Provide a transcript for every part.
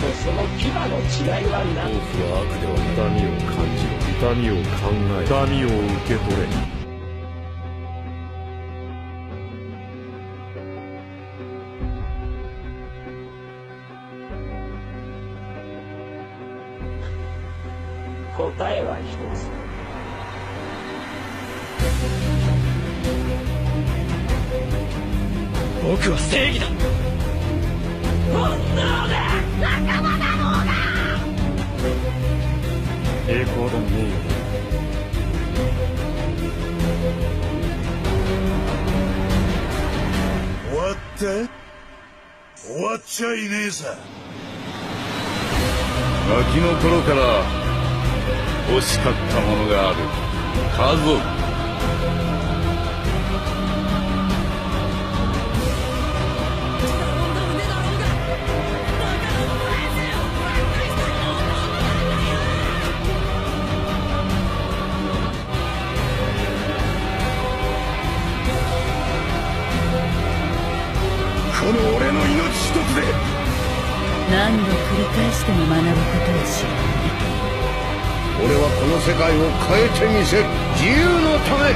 とその牙の違いは何？恐怖は悪では痛みを感じろ。痛みを考え、痛みを受け取れ。答えは一つ。僕は正義だ。本能だ。仲間だろうが。栄光だ、名誉だ。終わった？終わっちゃいねえさ。ガキの頃から欲しかったものがある。家族。この俺の命一つで何度繰り返しても学ぶことを知らない。俺はこの世界を変えてみせる。自由のため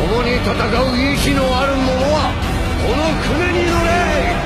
共に戦う意志のある者はこの船に乗れ。